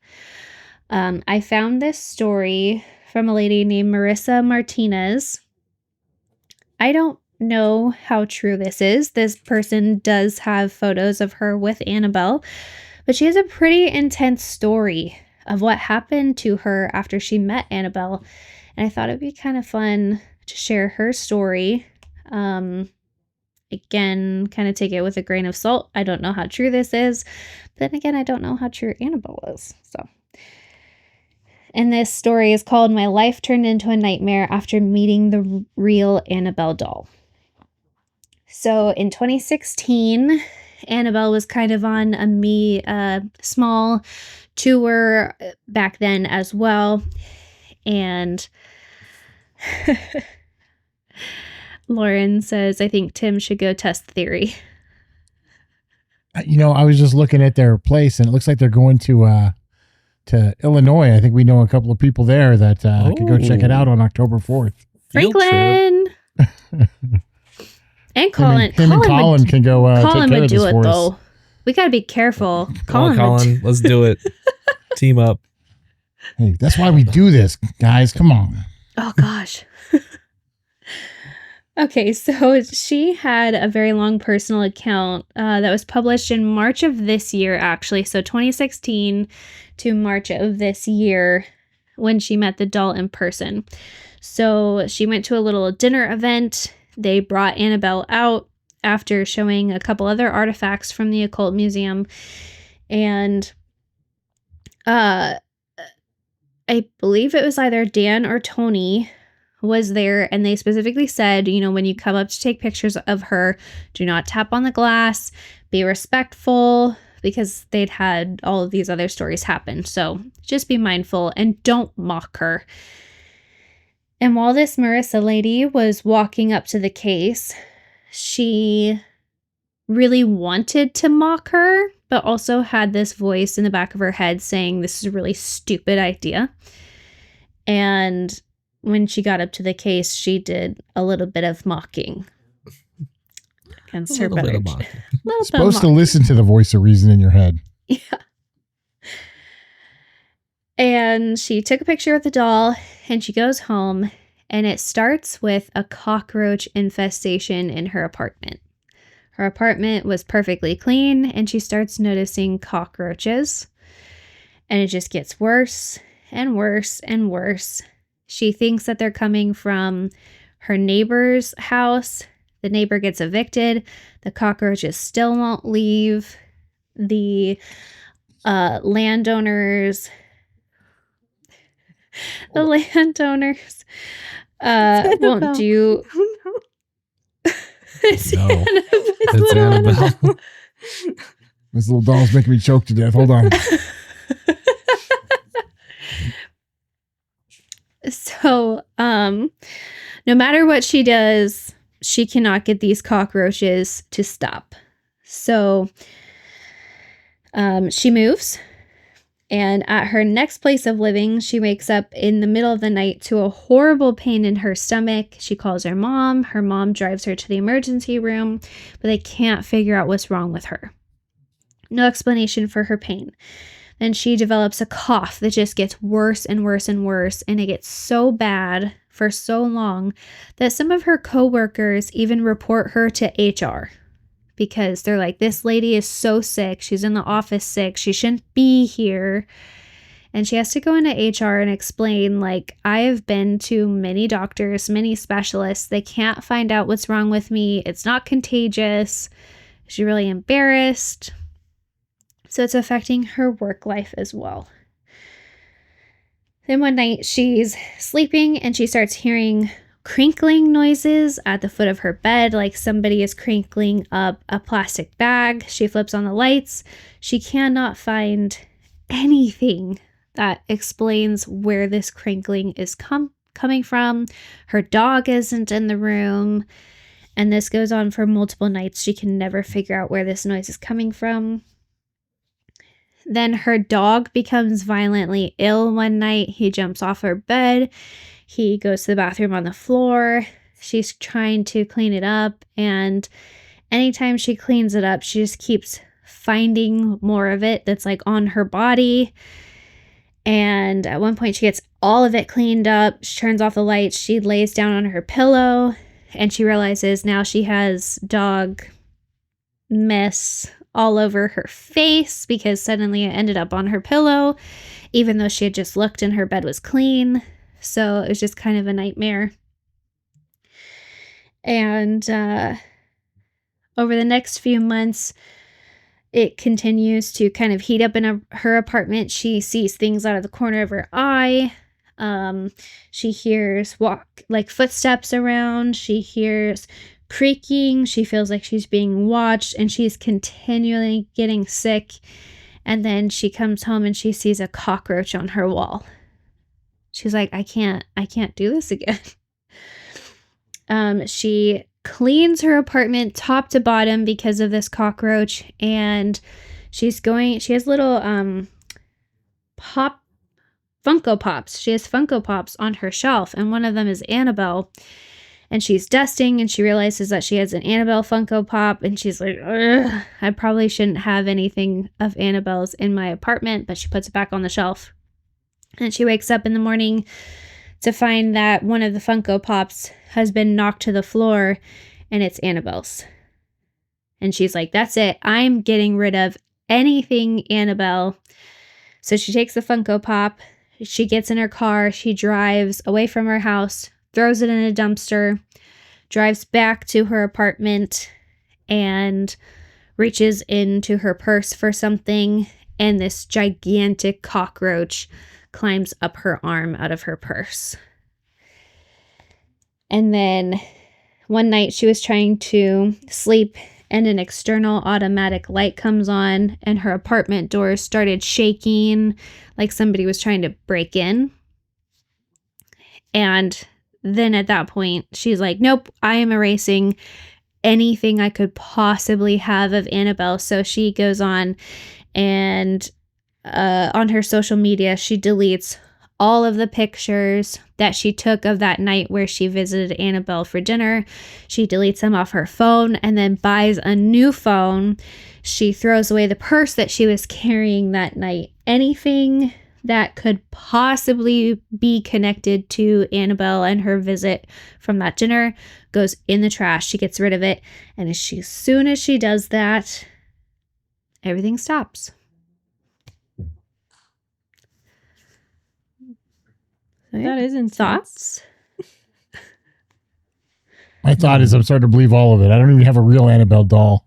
I found this story from a lady named Marissa Martinez. I don't know how true this is. This person does have photos of her with Annabelle, but she has a pretty intense story of what happened to her after she met Annabelle, and I thought it'd be kind of fun to share her story. Again, kind of take it with a grain of salt. I don't know how true this is, but then again, I don't know how true Annabelle is. So, and this story is called "My Life Turned into a Nightmare After Meeting the Real Annabelle Doll." So in 2016, Annabelle was kind of on a small tour back then as well. And Lauren says, I think Tim should go test the theory. You know, I was just looking at their place, and it looks like they're going to Illinois. I think we know a couple of people there that could go check it out on October 4th. Franklin! And Colin. Him and Colin can go take care of this for us. We got to be careful. Come on, Colin. Let's do it. Team up. Hey, that's why we do this, guys. Come on. Oh, gosh. Okay, so she had a very long personal account that was published in March of this year, actually. So 2016 to March of this year when she met the doll in person. So she went to a little dinner event. They brought Annabelle out after showing a couple other artifacts from the Occult Museum. And I believe it was either Dan or Tony was there, and they specifically said, you know, when you come up to take pictures of her, do not tap on the glass, be respectful, because they'd had all of these other stories happen. So just be mindful and don't mock her. And while this Marissa lady was walking up to the case, she really wanted to mock her, but also had this voice in the back of her head saying this is a really stupid idea. And when she got up to the case, she did a little bit of mocking against her better. Supposed to listen to the voice of reason in your head. Yeah. And she took a picture of the doll and she goes home, and it starts with a cockroach infestation in her apartment. Her apartment was perfectly clean, and she starts noticing cockroaches, and it just gets worse and worse and worse. She thinks that they're coming from her neighbor's house. The neighbor gets evicted. The cockroaches still won't leave. The landowners won't do. It's It's Annabelle. This little doll's making me choke to death. Hold on. So, no matter what she does, she cannot get these cockroaches to stop. So, she moves, and at her next place of living, she wakes up in the middle of the night to a horrible pain in her stomach. She calls her mom. Her mom drives her to the emergency room, but they can't figure out what's wrong with her. No explanation for her pain. And she develops a cough that just gets worse and worse and worse, and it gets so bad for so long that some of her coworkers even report her to HR because they're like, this lady is so sick. She's in the office sick. She shouldn't be here. And she has to go into HR and explain, like, I have been to many doctors, many specialists. They can't find out what's wrong with me. It's not contagious. She's really embarrassed. So it's affecting her work life as well. Then one night she's sleeping and she starts hearing crinkling noises at the foot of her bed, like somebody is crinkling up a plastic bag. She flips on the lights. She cannot find anything that explains where this crinkling is coming from. Her dog isn't in the room. And this goes on for multiple nights. She can never figure out where this noise is coming from. Then her dog becomes violently ill one night. He jumps off her bed. He goes to the bathroom on the floor. She's trying to clean it up. And anytime she cleans it up, she just keeps finding more of it that's like on her body. And at one point she gets all of it cleaned up. She turns off the lights. She lays down on her pillow. And she realizes now she has dog mess all over her face because suddenly it ended up on her pillow, even though she had just looked and her bed was clean. So it was just kind of a nightmare. And over the next few months, it continues to kind of heat up in her apartment. She sees things out of the corner of her eye. She hears footsteps around. She hears creaking. She feels like she's being watched, and she's continually getting sick. And then she comes home and she sees a cockroach on her wall. She's like, I can't do this again. She cleans her apartment top to bottom because of this cockroach, and she has little Funko Pops. She has Funko Pops on her shelf, and one of them is Annabelle. And she's dusting and she realizes that she has an Annabelle Funko Pop and she's like, ugh, I probably shouldn't have anything of Annabelle's in my apartment, but she puts it back on the shelf. And she wakes up in the morning to find that one of the Funko Pops has been knocked to the floor and it's Annabelle's. And she's like, that's it. I'm getting rid of anything Annabelle. So she takes the Funko Pop. She gets in her car. She drives away from her house, throws it in a dumpster, drives back to her apartment, and reaches into her purse for something. And this gigantic cockroach climbs up her arm out of her purse. And then one night she was trying to sleep and an external automatic light comes on and her apartment doors started shaking like somebody was trying to break in. And then at that point, she's like, nope, I am erasing anything I could possibly have of Annabelle. So she goes on and on her social media, she deletes all of the pictures that she took of that night where she visited Annabelle for dinner. She deletes them off her phone and then buys a new phone. She throws away the purse that she was carrying that night. Anything that could possibly be connected to Annabelle and her visit from that dinner goes in the trash. She gets rid of it. And as soon as she does that, everything stops. That is intense. Thoughts? My thought is I'm starting to believe all of it. I don't even have a real Annabelle doll.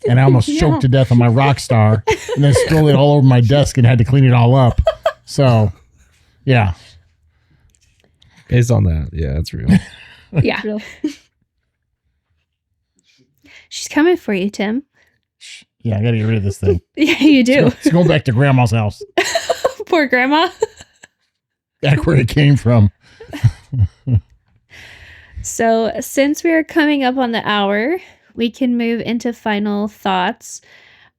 And I almost Yeah. choked to death on my rock star and then spilled it all over my desk and had to clean it all up. So, yeah. Based on that, yeah, it's real. Yeah. Real. She's coming for you, Tim. Yeah, I got to get rid of this thing. Yeah, you do. It's going back to grandma's house. Poor grandma. Back where it came from. So since we are coming up on the hour, we can move into final thoughts.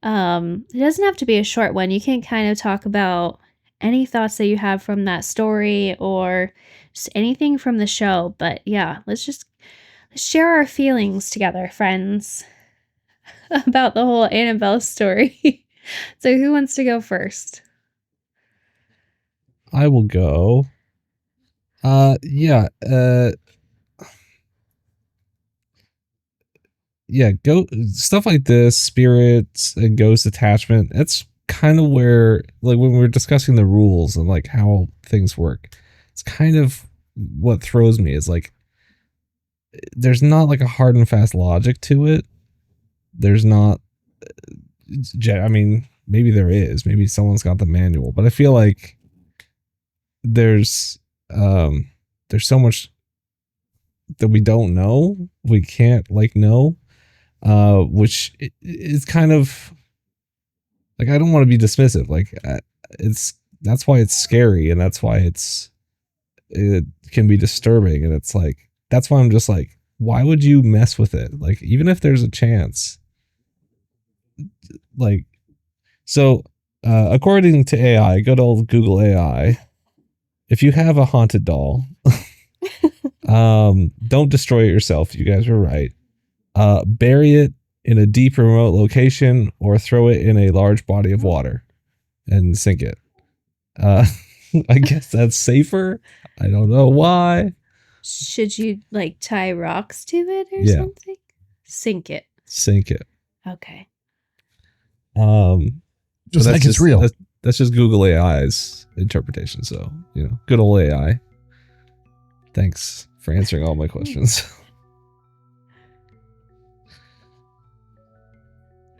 It doesn't have to be a short one. You can kind of talk about any thoughts that you have from that story or just anything from the show. But yeah, let's share our feelings together, friends, about the whole Annabelle story. So who wants to go first? I will go. Go stuff like this, spirits and ghost attachment. That's kind of where, like, when we're discussing the rules and like how things work, it's kind of what throws me is like, there's not like a hard and fast logic to it. There's not. I mean, maybe there is. Maybe someone's got the manual, but I feel like there's so much that we don't know, we can't like know, which is kind of like, I don't want to be dismissive, like that's why it's scary, and that's why it can be disturbing, and it's like, that's why I'm just like, why would you mess with it? Like, even if there's a chance, like, so according to AI, good old Google AI, if you have a haunted doll, don't destroy it yourself. You guys were right. Bury it in a deep remote location or throw it in a large body of water and sink it. I guess that's safer. I don't know why. Should you like tie rocks to it or Yeah. something? Sink it. Sink it. Okay. Just but like it's real. That's just Google AI's interpretation. So, good old AI. Thanks for answering all my questions.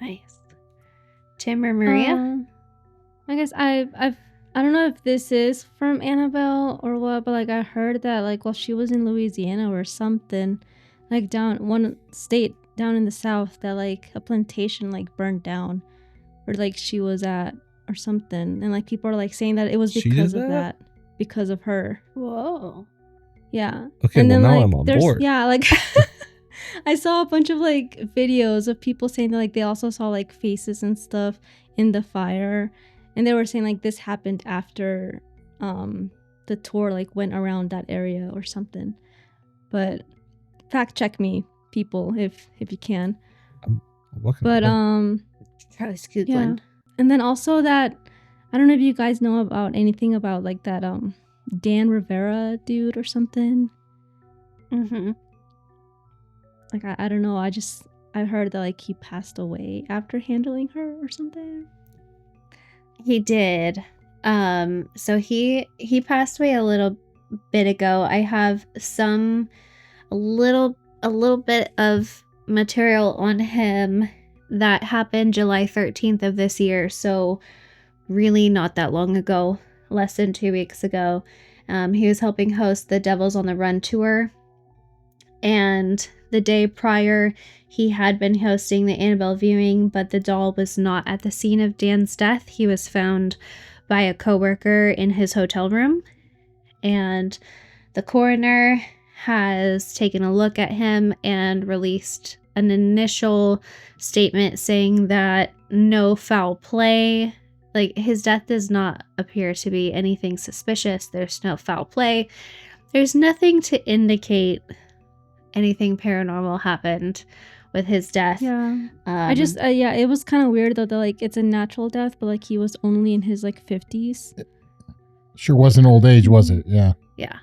Nice. Tim or Maria? I guess I don't know if this is from Annabelle or what, but like I heard that like while she was in Louisiana or something, like down one state down in the South, that like a plantation like burned down, or like she was at or something, and like people are like saying that it was She because did of that? because of her. Whoa. Yeah. Okay, And well, then, now like, I'm on there's- board. Yeah, like I saw a bunch of like videos of people saying that like they also saw like faces and stuff in the fire, and they were saying like this happened after the tour like went around that area or something. But fact check me, people, if you can. What But Charlie's yeah. Googling. And then also that, I don't know if you guys know about anything about like that Dan Rivera dude or something. Mm-hmm. Like I don't know. I heard that like he passed away after handling her or something. He did. So he passed away a little bit ago. I have a little bit of material on him that happened July 13th of this year. So really not that long ago, less than 2 weeks ago. He was helping host the Devils on the Run tour. And the day prior, he had been hosting the Annabelle viewing, but the doll was not at the scene of Dan's death. He was found by a coworker in his hotel room. And the coroner has taken a look at him and released an initial statement saying that no foul play. Like, his death does not appear to be anything suspicious. There's no foul play. There's nothing to indicate anything paranormal happened with his death. Yeah. It was kind of weird though that like it's a natural death, but like he was only in his like 50s. Sure wasn't old age, was it? Yeah. Yeah.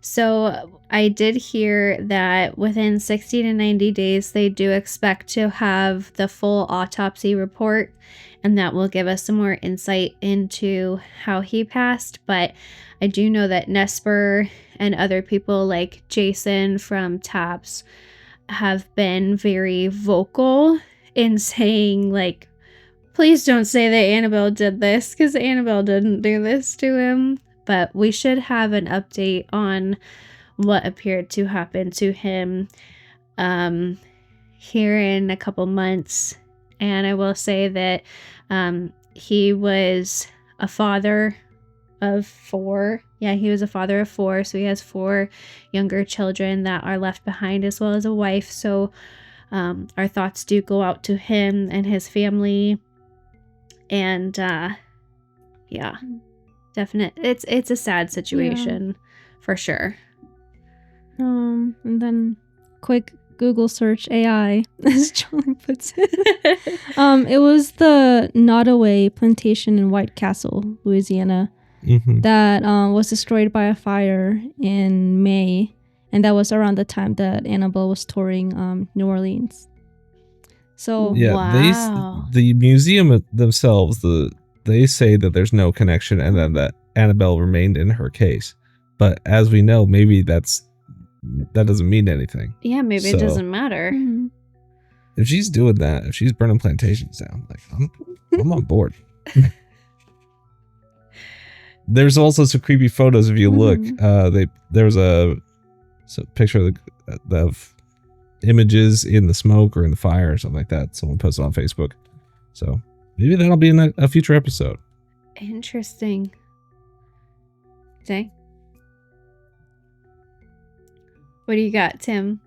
So I did hear that within 60 to 90 days, they do expect to have the full autopsy report, and that will give us some more insight into how he passed. But I do know that Nesper and other people like Jason from TAPS have been very vocal in saying, like, please don't say that Annabelle did this, because Annabelle didn't do this to him. But we should have an update on what appeared to happen to him here in a couple months. And I will say that he was a father of 4. Yeah, he was a father of 4. So he has 4 younger children that are left behind, as well as a wife. So our thoughts do go out to him and his family. And yeah. It's a sad situation, for sure. And then quick Google search AI, as Charlie puts it. It was the Nottoway plantation in White Castle, Louisiana, that was destroyed by a fire in May, and that was around the time that Annabelle was touring New Orleans. So yeah, wow. The museum themselves, they say that there's no connection and that Annabelle remained in her case. But as we know, maybe that doesn't mean anything. Yeah, maybe it doesn't matter. If she's doing that, if she's burning plantations down, like I'm on board. There's also some creepy photos if you look. There was a picture of images in the smoke or in the fire or something like that. Someone posted on Facebook. So maybe that'll be in a future episode. Interesting. Okay. What do you got, Tim?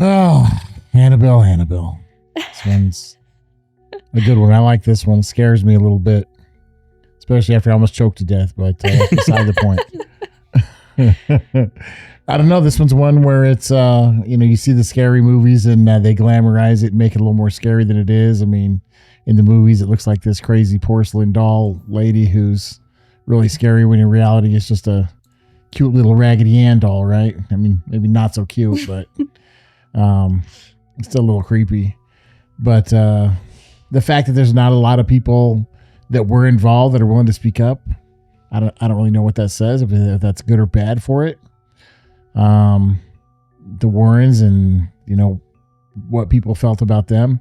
Oh, Annabelle. This one's a good one. I like this one. Scares me a little bit, especially after I almost choked to death, but beside the point. I don't know. This one's one where it's, you see the scary movies and they glamorize it and make it a little more scary than it is. I mean, in the movies, it looks like this crazy porcelain doll lady who's really scary when in reality it's just a cute little Raggedy Ann doll, right? I mean, maybe not so cute, but it's still a little creepy. But the fact that there's not a lot of people that were involved that are willing to speak up, I don't really know what that says, if that's good or bad for it. The Warrens and, what people felt about them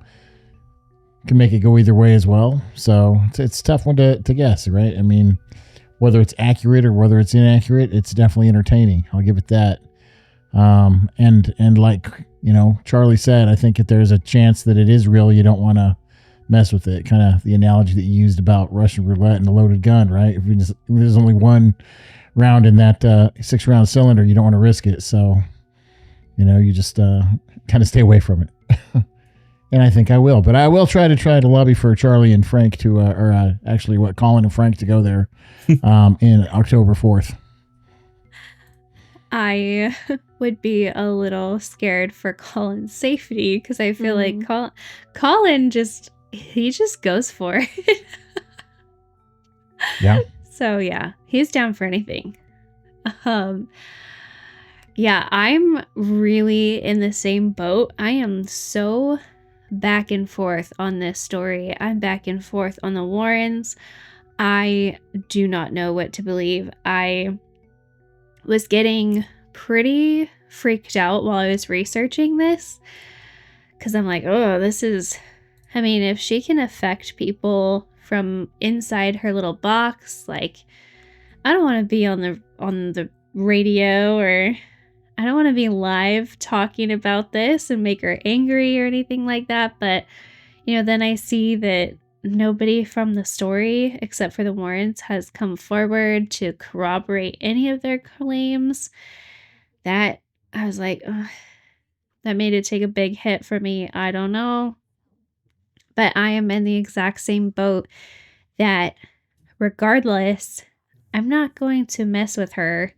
can make it go either way as well. So it's a tough one to guess, right? I mean, whether it's accurate or whether it's inaccurate, it's definitely entertaining. I'll give it that. And like, Charlie said, I think if there's a chance that it is real, you don't want to mess with it. Kind of the analogy that you used about Russian roulette and a loaded gun, right? If there's only one round in that 6-round cylinder, you don't want to risk it. So, you just kind of stay away from it. And I think I will, but I will try to lobby for Charlie and Frank to, Colin and Frank to go there in October 4th. I would be a little scared for Colin's safety because I feel like Colin just goes for it. Yeah. So yeah, he's down for anything. Yeah, I'm really in the same boat. I am so back and forth on this story. I'm back and forth on the Warrens. I do not know what to believe. I was getting pretty freaked out while I was researching this because I'm like, oh, this is, I mean, if she can affect people from inside her little box, like, I don't want to be on the radio, or I don't want to be live talking about this and make her angry or anything like that. But, you know, then I see that nobody from the story, except for the Warrens, has come forward to corroborate any of their claims. That, I was like, ugh, that made it take a big hit for me. I don't know. But I am in the exact same boat that regardless, I'm not going to mess with her,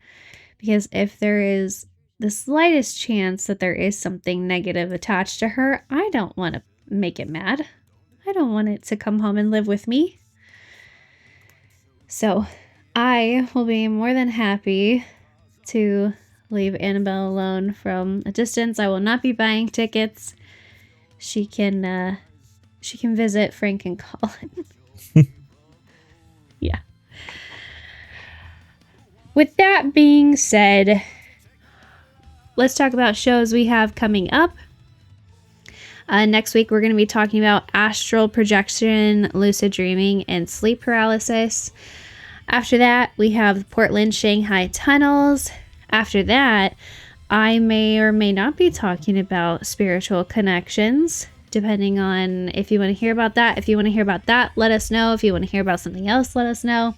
because if there is the slightest chance that there is something negative attached to her, I don't want to make it mad. I don't want it to come home and live with me. So I will be more than happy to leave Annabelle alone from a distance. I will not be buying tickets. She can visit Frank and Colin. Yeah. With that being said, let's talk about shows we have coming up. Next week, we're going to be talking about astral projection, lucid dreaming, and sleep paralysis. After that, we have Portland, Shanghai tunnels. After that, I may or may not be talking about spiritual connections, depending on if you want to hear about that. If you want to hear about that, let us know. If you want to hear about something else, let us know.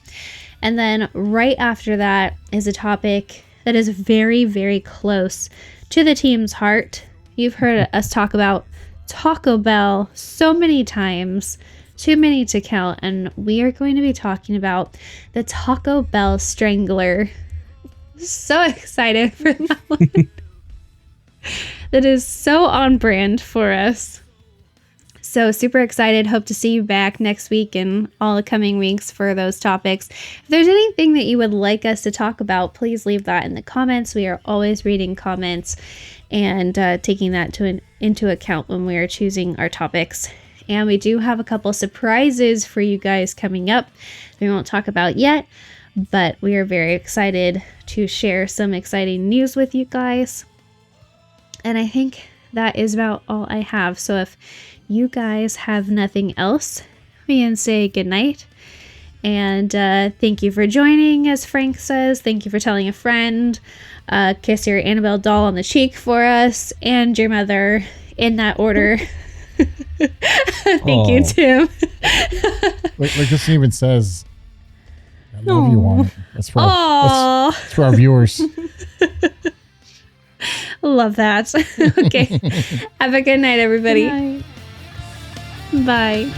And then right after that is a topic that is very, very close to the team's heart. You've heard us talk about Taco Bell so many times, too many to count, and we are going to be talking about the Taco Bell Strangler. So excited for that one. That is so on brand for us. So super excited. Hope to see you back next week and all the coming weeks for those topics. If there's anything that you would like us to talk about, please leave that in the comments. We are always reading comments and taking that into account when we are choosing our topics. And we do have a couple surprises for you guys coming up we won't talk about yet, but we are very excited to share some exciting news with you guys. And I think that is about all I have. So if you guys have nothing else, we can say goodnight. And thank you for joining, as Frank says. Thank you for telling a friend. Kiss your Annabelle doll on the cheek for us and your mother in that order. Thank you, Tim. like this even says, I love you on it. That's for that's for our viewers. Love that. Okay. Have a good night, everybody. Bye. Bye.